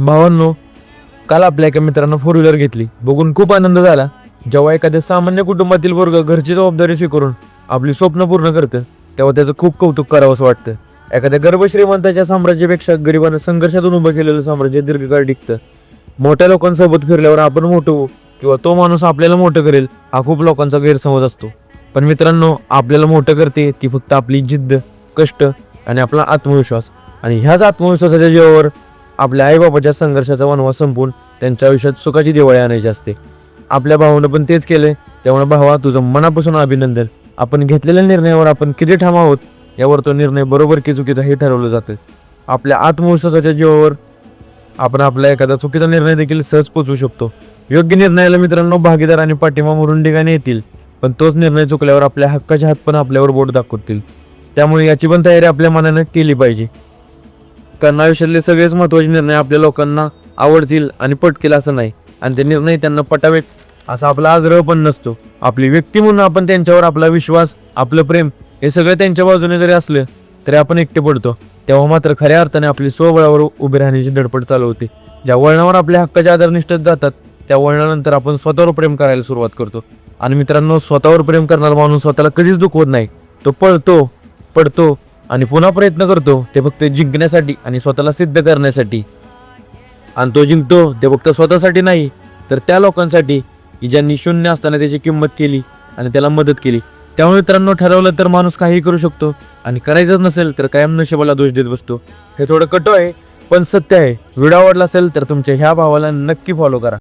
भावांनो, काल आपल्या एका मित्रानं 4 व्हीलर घेतली. बघून खूप आनंद झाला. जेव्हा एखाद्या सामान्य कुटुंबातील वर्ग घरची जबाबदारी स्वीकारून आपली स्वप्न पूर्ण करतं, तेव्हा त्याचं खूप कौतुक करावंसं वाटतं. एखाद्या गर्भश्रीमंताच्या साम्राज्यापेक्षा गरिबानं संघर्षातून उभं केलेलं साम्राज्य दीर्घकाळ टिकतं. मोठ्या लोकांसोबत फिरल्यावर आपण मोठं होऊ किंवा तो माणूस आपल्याला मोठं करेल, हा खूप लोकांचा गैरसमज असतो. पण मित्रांनो, आपल्याला मोठं करते ती फक्त आपली जिद्द, कष्ट आणि आपला आत्मविश्वास. आणि ह्याच आत्मविश्वासाच्या जीवावर आपल्या आईबापाच्या संघर्षाचा वनवास संपवून त्यांच्या आयुष्यात सुखाची दिवाळी आणायची असते. आपल्या भावानं पण तेच केले. त्यामुळे भावा, तुझं मनापासून अभिनंदन. आपण घेतलेल्या निर्णयावर आपण किती ठाम आहोत यावर तो निर्णय बरोबर की चुकीचा हे ठरवलं जातं. आपल्या आत्मविश्वासाच्या जीवावर आपण आपला एखादा चुकीचा निर्णय देखील सहज पोचवू शकतो. योग्य निर्णयाला मित्रांनो भागीदार आणि पाठिंबा म्हणून ठिकाणी येतील, पण तोच निर्णय चुकल्यावर आपल्या हक्काचे हात पण आपल्यावर बोट दाखवतील. त्यामुळे याची पण तयारी आपल्या मनानं केली पाहिजे. कारण आयुष्यातले सगळेच महत्त्वाचे निर्णय आपल्या लोकांना आवडतील आणि पटतील असं नाही, आणि ते निर्णय त्यांना पटावेत असा आपला आग्रह पण नसतो. आपली व्यक्ती म्हणून आपण त्यांच्यावर आपला विश्वास, आपलं प्रेम हे सगळं त्यांच्या बाजूने जरी असलं तरी आपण एकटे पडतो. तेव्हा मात्र खऱ्या अर्थाने आपली स्वबळावर उभे राहण्याची धडपड चालू होते. ज्या वळणावर आपल्या हक्काचे आधार निष्ठत जातात, त्या वळणानंतर आपण स्वतःवर प्रेम करायला सुरुवात करतो. आणि मित्रांनो, स्वतःवर प्रेम करणारा माणूस स्वतःला कधीच दुखवत नाही. तो पळतो, पडतो आणि पुन्हा प्रयत्न करतो, ते फक्त जिंकण्यासाठी आणि स्वतःला सिद्ध करण्यासाठी. आणि तो जिंकतो ते फक्त स्वतःसाठी नाही, तर त्या लोकांसाठी की ज्यांनी शून्य असताना त्याची किंमत केली आणि त्याला मदत केली. त्यामुळे मित्रांनो, ठरवलं तर माणूस काहीही करू शकतो, आणि करायचंच नसेल तर कायम नशिबाला दोष देत बसतो. हे थोडं कटू आहे पण सत्य आहे. व्हिडिओ आवडला असेल तर तुमच्या ह्या भावाला नक्की फॉलो करा.